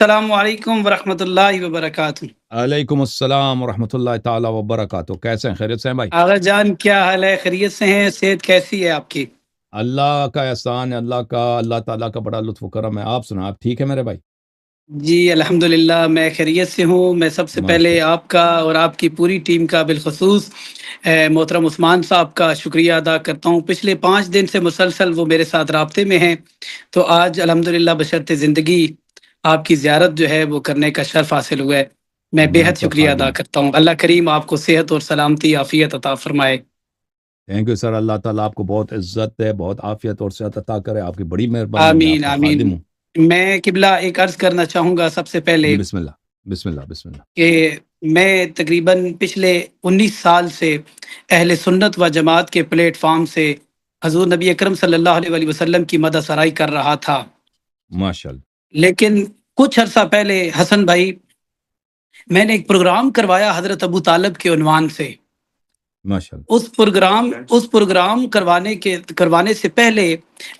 السلام علیکم ورحمۃ اللہ وبرکاتہ۔ علیکم السلام ورحمۃ اللہ تعالی وبرکاتہ۔ کیسے ہیں؟ خیریت سے ہیں بھائی؟ آغا جان کیا حال ہے؟ خیریت سے ہیں؟ صحت کیسی ہے آپ کی؟ اللہ کا احسان ہے، اللہ تعالیٰ کا بڑا لطف و کرم ہے۔ آپ سنا، آپ ٹھیک ہے میرے بھائی؟ جی الحمدللہ میں خیریت سے ہوں۔ میں سب سے ماشاء پہلے آپ کا اور آپ کی پوری ٹیم کا بالخصوص محترم عثمان صاحب کا شکریہ ادا کرتا ہوں۔ پچھلے 5 دن سے مسلسل وہ میرے ساتھ رابطے میں ہیں، تو آج الحمدللہ بشرط زندگی آپ کی زیارت جو ہے وہ کرنے کا شرف حاصل ہوا ہے۔ میں میں بے حد آپ کا شکریہ خادم ادا ہوں۔ کرتا ہوں۔ اللہ کریم آپ کو صحت اور سلامتی عافیت عطا فرمائے۔ تھینک یو سر، اللہ تعالیٰ آپ کو بہت عزت ہے، بہت عافیت اور صحت عطا کرے، آپ کی بڑی مہربانی ہے، میں آپ آمین کا آمین۔ خادم ہوں۔ میں قبلہ ایک عرض کرنا چاہوں گا سب سے پہلے بسم اللہ، بسم اللہ، بسم اللہ۔ کہ میں تقریباً پچھلے 19 سال سے اہل سنت و جماعت کے پلیٹ فارم سے حضور نبی اکرم صلی اللہ علیہ وآلہ وسلم کی مدح سرائی کر رہا تھا، ماشاء اللہ، لیکن کچھ عرصہ پہلے حسن بھائی میں نے ایک پروگرام کروایا حضرت ابو طالب کے عنوان سے۔ ماشاء اللہ، اس پروگرام کروانے سے پہلے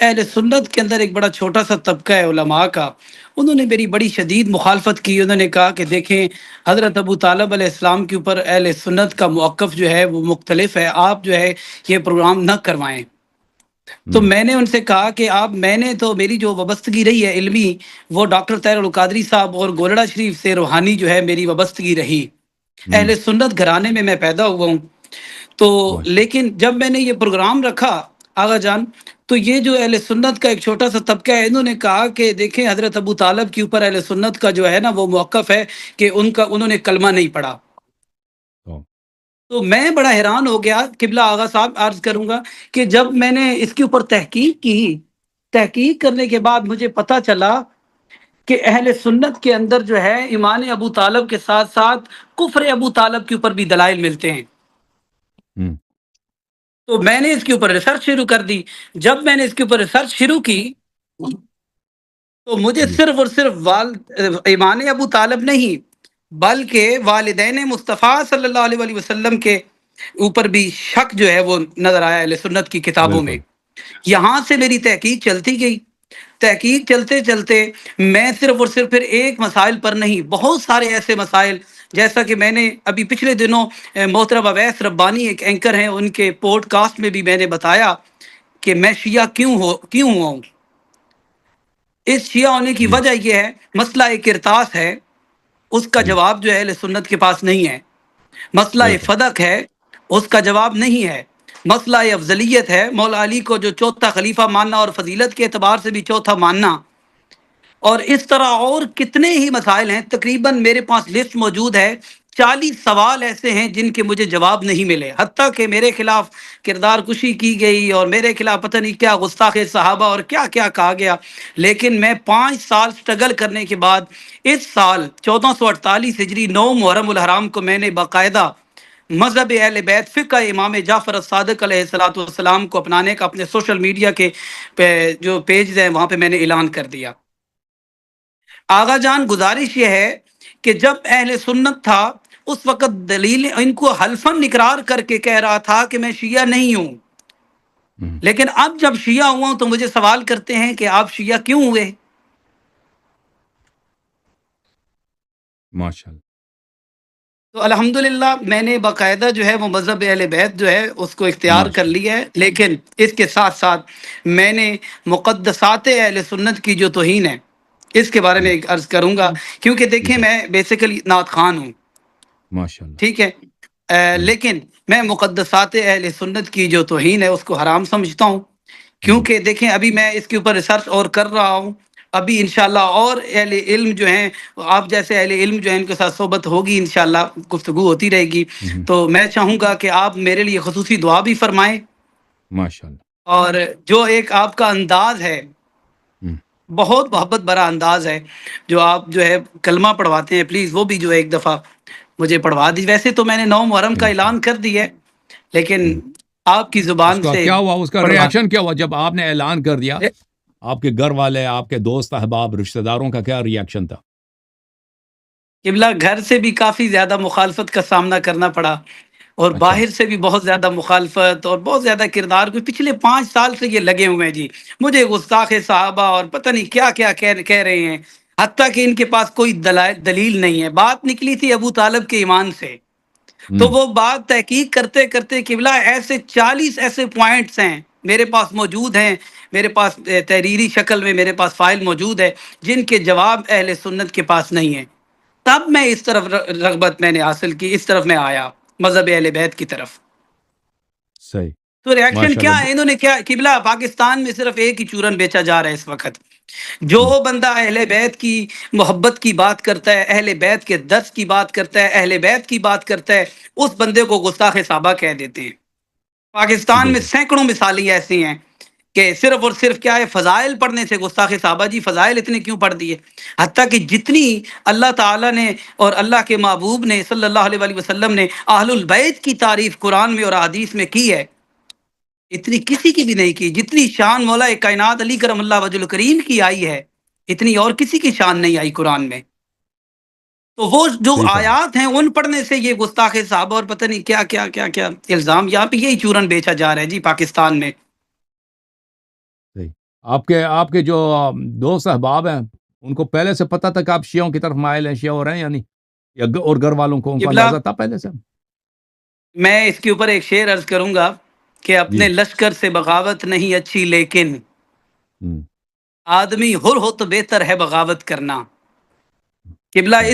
اہل سنت کے اندر ایک بڑا چھوٹا سا طبقہ ہے علماء کا، انہوں نے میری بڑی شدید مخالفت کی۔ انہوں نے کہا کہ دیکھیں حضرت ابو طالب علیہ السلام کے اوپر اہل سنت کا موقف جو ہے وہ مختلف ہے، آپ جو ہے یہ پروگرام نہ کروائیں۔ تو میں نے ان سے کہا کہ میری جو وابستگی رہی ہے علمی، وہ ڈاکٹر طاہر القادری صاحب اور گولڑا شریف سے روحانی جو ہے میری وابستگی رہی۔ اہل سنت گھرانے میں پیدا ہوا ہوں۔ تو ماشاء لیکن جب میں نے یہ پروگرام رکھا آغا جان، تو یہ جو اہل سنت کا ایک چھوٹا سا طبقہ ہے، انہوں نے کہا کہ دیکھیں حضرت ابو طالب کے اوپر اہل سنت کا جو ہے نا وہ موقف ہے کہ انہوں نے کلمہ نہیں پڑھا۔ اللہ، تو میں بڑا حیران ہو گیا، قبلہ آغا صاحب عرض کروں گا کہ جب میں نے اس کے اوپر تحقیق کی، تحقیق کرنے کے بعد مجھے پتا چلا کہ اہل سنت کے اندر جو ہے ایمان ابو طالب کے ساتھ ساتھ کفر ابو طالب کے اوپر بھی دلائل ملتے ہیں۔ تو میں نے اس کے اوپر ریسرچ شروع کر دی۔ جب میں نے اس کے اوپر ریسرچ شروع کی تو مجھے جی، صرف اور صرف ایمان ابو طالب نہیں بلکہ والدین مصطفیٰ صلی اللہ علیہ وآلہ وسلم کے اوپر بھی شک جو ہے وہ نظر آیا اہل سنت کی کتابوں میں۔ بالکل، یہاں سے میری تحقیق چلتی گئی، تحقیق چلتے چلتے میں صرف اور صرف پھر ایک مسائل پر نہیں، بہت سارے ایسے مسائل، جیسا کہ میں نے ابھی پچھلے دنوں محترم اویس ربانی ایک اینکر ہیں، ان کے پوڈ کاسٹ میں بھی میں نے بتایا کہ میں شیعہ کیوں ہوا ہوں۔ اس شیعہ ہونے کی جی، وجہ یہ ہے، مسئلہ ایک ارتاس ہے، اس کا جی، جواب جو ہے اہل سنت کے پاس نہیں ہے۔ مسئلہ بالکل، فدق ہے، اس کا جواب نہیں ہے۔ مسئلہ افضلیت ہے، مولا علی کو جو چوتھا خلیفہ ماننا اور فضیلت کے اعتبار سے بھی چوتھا ماننا، اور اس طرح اور کتنے ہی مسائل ہیں۔ تقریباً میرے پاس لسٹ موجود ہے، 40 سوال ایسے ہیں جن کے مجھے جواب نہیں ملے، حتیٰ کہ میرے خلاف کردار کشی کی گئی اور میرے خلاف پتہ نہیں کیا گستاخ صحابہ اور کیا کیا کہا گیا۔ لیکن میں 5 سال سٹرگل کرنے کے بعد اس سال 1448 ہجری 9 محرم الحرام کو میں نے باقاعدہ مذہب اہل بیت فقہ امام جعفر الصادق علیہ الصلوۃ والسلام کو اپنانے کا اپنے سوشل میڈیا کے جو پیجز ہیں وہاں پہ میں نے اعلان کر دیا۔ آغا جان گزارش یہ ہے کہ جب اہل سنت تھا اس وقت دلیل ان کو حلفاً اقرار کر کے کہہ رہا تھا کہ میں شیعہ نہیں ہوں، لیکن اب جب شیعہ ہوا ہوں تو مجھے سوال کرتے ہیں کہ آپ شیعہ کیوں ہوئے؟ ماشاء اللہ، تو الحمدللہ میں نے باقاعدہ جو ہے وہ مذہب اہل بیت جو ہے اس کو اختیار کر ماشاء اللہ، لیا ہے، لیکن اس کے ساتھ ساتھ میں نے مقدسات اہل سنت کی جو توہین ہے اس کے بارے میں جی، ایک عرض کروں گا، کیونکہ دیکھیں جی، میں بیسیکلی نعت خان ہوں، ماشاء اللہ، ٹھیک ہے، لیکن میں مقدسات اہل سنت کی جو توہین ہے اس کو حرام سمجھتا ہوں، جی، کیونکہ دیکھیں ابھی میں اس کے اوپر ریسرچ اور کر رہا ہوں۔ ابھی انشاءاللہ اور اہل علم جو ہیں، آپ جیسے اہل علم جو ہیں ان کے ساتھ صحبت ہوگی، انشاءاللہ گفتگو ہوتی رہے گی، تو میں چاہوں گا کہ آپ میرے لیے خصوصی دعا بھی فرمائیں، ماشاء اللہ، اور جو ایک آپ کا انداز ہے، بہت محبت بھرا انداز ہے جو آپ جو ہے کلمہ پڑھواتے ہیں، پلیز وہ بھی جو ہے ایک دفعہ مجھے پڑھوا دی۔ ویسے تو میں نے 9 محرم کا انشاءاللہ، اعلان کر دیا ہے، لیکن آپ کی اس زبان کا سے کیا ہوا، اس کا پڑھوا ریاکشن کیا ہوا جب آپ نے اعلان کر دیا؟ آپ کے گھر والے، آپ کے دوست احباب، رشتہ داروں کا کیا ریاکشن تھا؟ قبلہ گھر سے بھی کافی زیادہ مخالفت کا سامنا کرنا پڑا، اور اچھا، باہر سے بھی بہت زیادہ مخالفت اور بہت زیادہ کردار کو پچھلے 5 سال سے یہ لگے ہوئے ہیں جی، مجھے گستاخ صحابہ اور پتہ نہیں کیا کیا کہہ رہے ہیں۔ حتیٰ کہ ان کے پاس کوئی دلیل نہیں ہے. بات نکلی تھی ابو طالب کے ایمان سے، تو وہ بات تحقیق کرتے کرتے قبلہ ایسے 40 ایسے پوائنٹس ہیں میرے پاس موجود ہیں، میرے پاس تحریری شکل میں میرے پاس فائل موجود ہے، جن کے جواب اہل سنت کے پاس نہیں ہیں. تب میں اس طرف رغبت میں نے حاصل کی، اس طرف میں آیا مذہب اہل بیت کی طرف. صحیح. تو ریاکشن ماشاء کیا اللہ. ہے؟ انہوں نے کیا قبلہ پاکستان میں صرف ایک ہی چورن بیچا جا رہا ہے اس وقت. جو بندہ اہل بیت کی محبت کی بات کرتا ہے، اہل بیت کے درس کی بات کرتا ہے، اہل بیت کی بات کرتا ہے، اس بندے کو گستاخ صحابہ کہہ دیتے ہیں. پاکستان میں بالکل سینکڑوں مثالیں ایسی ہیں کہ صرف اور صرف کیا ہے، فضائل پڑھنے سے گستاخ صحابہ. جی فضائل اتنے کیوں پڑھ دیے؟ حتیٰ کہ جتنی اللہ تعالیٰ نے اور اللہ کے محبوب نے صلی اللہ علیہ وآلہ وسلم نے اہل البیت کی تعریف قرآن میں اور احادیث میں کی ہے، اتنی کسی کی بھی نہیں کی. جتنی شان مولا کائنات علی کرم اللہ وجہ الکریم کی آئی ہے، اتنی اور کسی کی شان نہیں آئی قرآن میں. تو وہ جو صحیح فرما. آیات ہیں ان پڑھنے سے یہ گستاخ صحابہ اور پتہ نہیں کیا کیا کیا کیا الزام، یہاں پہ یہی چورن بیچا جا رہا ہے جی پاکستان میں. صحیح. آپ کے جو دوست احباب ہیں ان کو پہلے سے پتہ تھا کہ آپ شیعوں کی طرف مائل ہیں، شیعہ ہو رہے ہیں یعنی، یا اور گھر والوں کو ان کو قبلہ اندازہ تھا پہلے سے؟ میں اس کے اوپر ایک شعر عرض کروں گا کہ جی. اپنے لشکر سے بغاوت نہیں اچھی، لیکن ہم. آدمی حر ہو تو بہتر ہے بغاوت کرنا. قبلہ صحیح.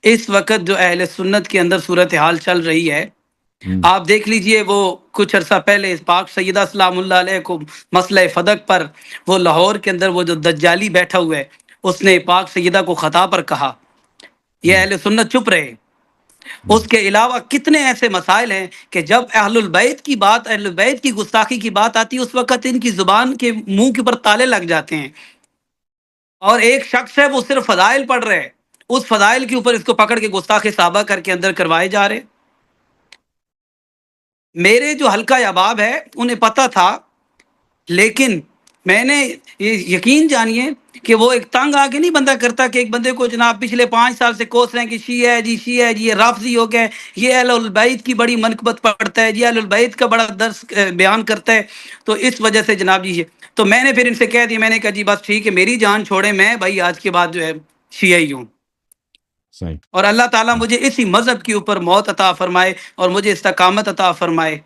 اس وقت جو اہل سنت کے اندر صورتحال چل رہی ہے، ہم. آپ دیکھ لیجئے. وہ کچھ عرصہ پہلے پاک سیدہ سلام اللہ علیہ کو مسئلہ فدق پر، وہ لاہور کے اندر وہ جو دجالی بیٹھا ہوا ہے، اس نے پاک سیدہ کو خطا پر کہا، یہ ہم. اہل سنت چپ رہے. ہم. اس کے علاوہ کتنے ایسے مسائل ہیں کہ جب اہل البیت کی بات، اہل البیت کی گستاخی کی بات آتی ہے، اس وقت ان کی زبان کے منہ کے اوپر تالے لگ جاتے ہیں. اور ایک شخص ہے وہ صرف فضائل پڑھ رہے، اس فضائل کے اوپر اس کو پکڑ کے گستاخ صحابہ کر کے اندر کروائے جا رہے. میرے جو حلقہ احباب ہے انہیں پتہ تھا، لیکن میں نے یقین جانیے کہ وہ ایک تنگ آگے نہیں بندہ کرتا کہ ایک بندے کو جناب پچھلے 5 سال سے کوس رہے ہیں کہ شیعہ ہے جی، شیعہ ہے جی، یہ رافضی ہو گئے، یہ اہل البیت کی بڑی منقبت پڑھتا ہے جی، اہل البیت کا بڑا درس بیان کرتا ہے. تو اس وجہ سے جناب جی تو میں نے پھر ان سے کہہ دیا، میں نے کہا جی بس ٹھیک ہے، میری جان چھوڑے، میں بھائی آج کے بعد جو ہے شیعہ ہی ہوں. صحیح. اور اللہ تعالیٰ مجھے اسی مذہب کے اوپر موت عطا فرمائے اور مجھے استقامت عطا فرمائے.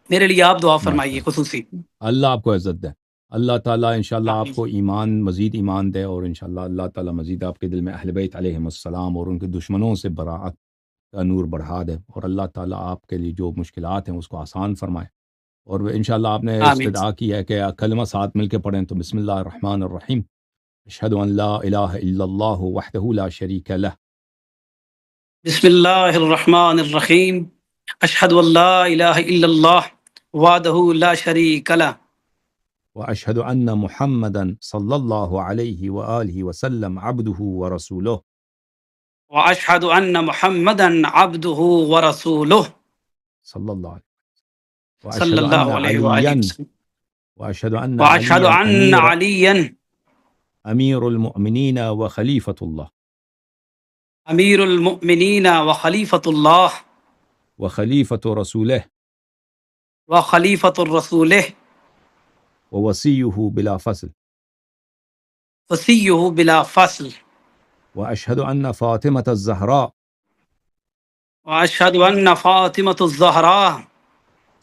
میرے لیے آپ دعا ماشاء فرمائیے اللہ. خصوصی. اللہ آپ کو عزت دے. اللہ تعالیٰ انشاءاللہ آپ آمین. کو مزید ایمان دے، اور انشاءاللہ اللہ تعالیٰ مزید آپ کے دل میں اہل بیت علیہم السلام اور ان کے دشمنوں سے براعت کا نور بڑھا دے، اور اللہ تعالیٰ آپ کے لیے جو مشکلات ہیں اس کو آسان فرمائے. اور انشاءاللہ آپ نے آمین. استدعا کی ہے کہ کلمہ ساتھ مل کے پڑھیں، تو بسم اللہ الرحمن الرحیم. اشہد ان لا الہ الا اللہ وحدہ لا شریک لہ، بسم اللہ الرحمن الرحیم. اشہد ان لا الہ الا اللہ وحدہ لا شریک لہ، واشہد ان محمدا صلی اللہ علیہ وآلہ وسلم عبدہ ورسولہ. واشہد ان محمدا عبدہ ورسولہ صلی اللہ علیہ. صلی واشہد ان اللہ علیہ علیا وآلہ وسلم. واشہد ان واشہد علیا ان علی امیر المؤمنین وخلیفۃ اللہ امیر المؤمنین وخلیفۃ اللہ وخلیفۃ رسولہ وخلیفۃ الرسول ووصیہ بلا فصل. وصیہ بلا فصل. واشہد ان فاطمۃ الزہراء واشہد ان فاطمۃ الزہراء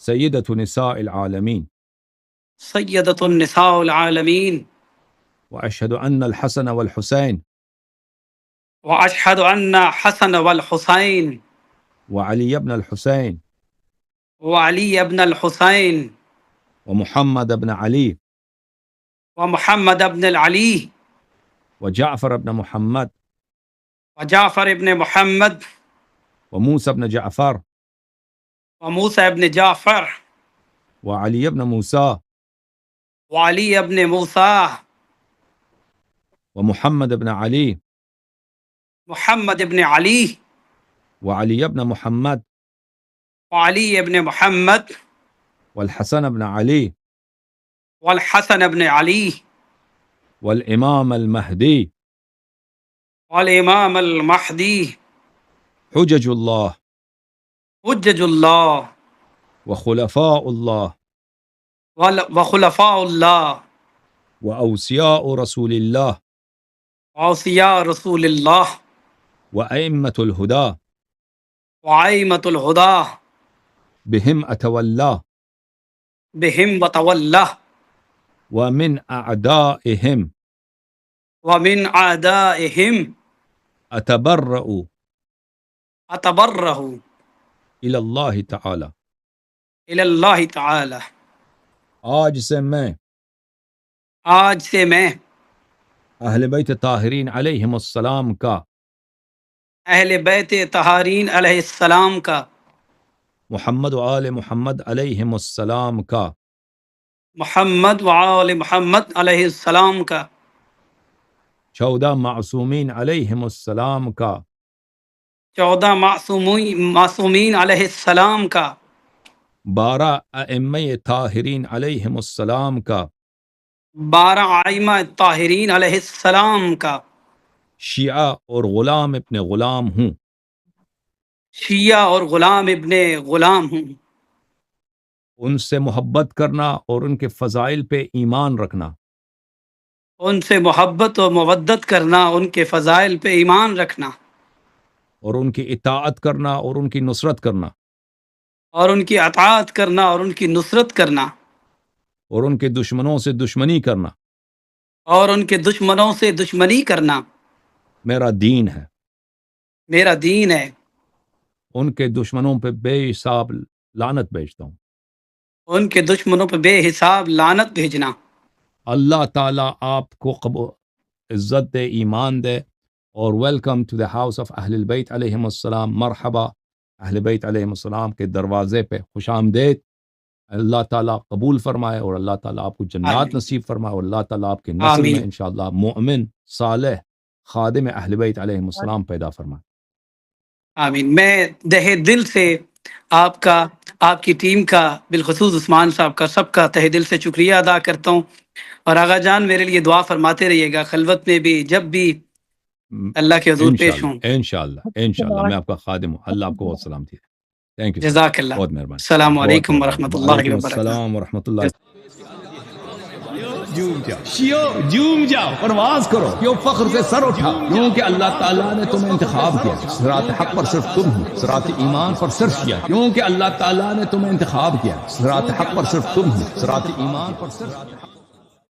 سیدۃ نساء العالمین. سیدۃ النساء العالمین. واشہد ان الحسن والحسین واشہد ان حسن والحسین وعلی ابن الحسین وعلی ابن الحسین ومحمد ابن علی ومحمد ابن العلی وجعفر ابن محمد وجعفر ابن محمد وموسى ابن جعفر وموسى ابن جعفر وعلی ابن موسیٰ وعلی ابن موسیٰ ومحمد ابن علی محمد ابن علی وعلی ابن محمد وعلی ابن محمد والحسن ابن علی والحسن ابن علی والامام المہدی والامام المہدی حجج اللہ حجج اللہ وخلفاء اللہ وخلفاء اللہ واوصیاء رسول اللہ اوصیاء رسول اللہ وأئمة الهدى وعیمۃ الہدا بهم أتولى بہم وتولہ ومن أعدائهم ومن اعدائہم أتبرأ اتبرہ إلى الله تعالى. الی اللہ تعالی. آج سے میں آج سے میں اہل بیت طاہرین علیہم السلام کا، اہل بیت طہارین علیہ السلام کا، محمد و آل محمد علیہم السلام کا، محمد وآل محمد علیہ السلام کا، 14 معصومین علیہم السلام کا، 14 معصومین علیہ السلام کا، 12 ائمہ طاہرین علیہم السلام کا، 12 ائمہ طاہرین علیہ السلام کا، شیعہ اور غلام ابن غلام ہوں، شیعہ اور غلام ابن غلام ہوں، ان سے محبت کرنا اور ان کے فضائل پہ ایمان رکھنا، ان سے محبت و مودت کرنا، ان کے فضائل پہ ایمان رکھنا، اور ان کی اطاعت کرنا اور ان کی نصرت کرنا، اور ان کی اطاعت کرنا اور ان کی نصرت کرنا، اور ان کے دشمنوں سے دشمنی کرنا اور ان کے دشمنوں سے دشمنی کرنا میرا دین ہے. میرا دین ہے. ان کے دشمنوں پہ بے حساب لعنت بھیجتا ہوں. ان کے دشمنوں پہ بے حساب لعنت بھیجنا. اللہ تعالیٰ آپ کو عزت دے، ایمان دے، اور welcome to the house of اہل البیت علیہم السلام. مرحبا، اہل بیت علیہم السلام کے دروازے پہ خوش آمدید. اللہ تعالیٰ قبول فرمائے، اور اللہ تعالیٰ آپ کو جنات آمین. نصیب فرمائے، اور اللہ تعالیٰ آپ کے نسل آمین. میں انشاءاللہ مومن صالح خادم اہل بیت علیہم السلام پیدا فرمائے. آمین. میں دہ دل سے آپ کا، آپ کی ٹیم کا، بالخصوص عثمان صاحب کا، سب کا تہ دل سے شکریہ ادا کرتا ہوں. اور آغا جان میرے لیے دعا فرماتے رہیے گا، خلوت میں بھی، جب بھی اللہ کے حضور پیش ہوں. انشاءاللہ میں آپ کا خادم ہوں. اللہ آپ کو بہت سلامتی ہے. تھینک یو، جزاک اللہ. بہت مہربانی. السلام علیکم ورحمۃ اللہ وعلیکم وبرکاتہ. السلام ورحمۃ اللہ. جھوم جاؤ شیو، جھوم جاؤ، پرواز کرو، کیوں فخر سے سر اٹھا، کیونکہ اللہ تعالیٰ نے تمہیں انتخاب کیا. صراط حق پر صرف تم ہو، صراط ایمان پر صرف کیا، کیونکہ اللہ تعالیٰ نے تمہیں انتخاب کیا. صراط حق پر صرف تم ہو، صراط ایمان پر صرف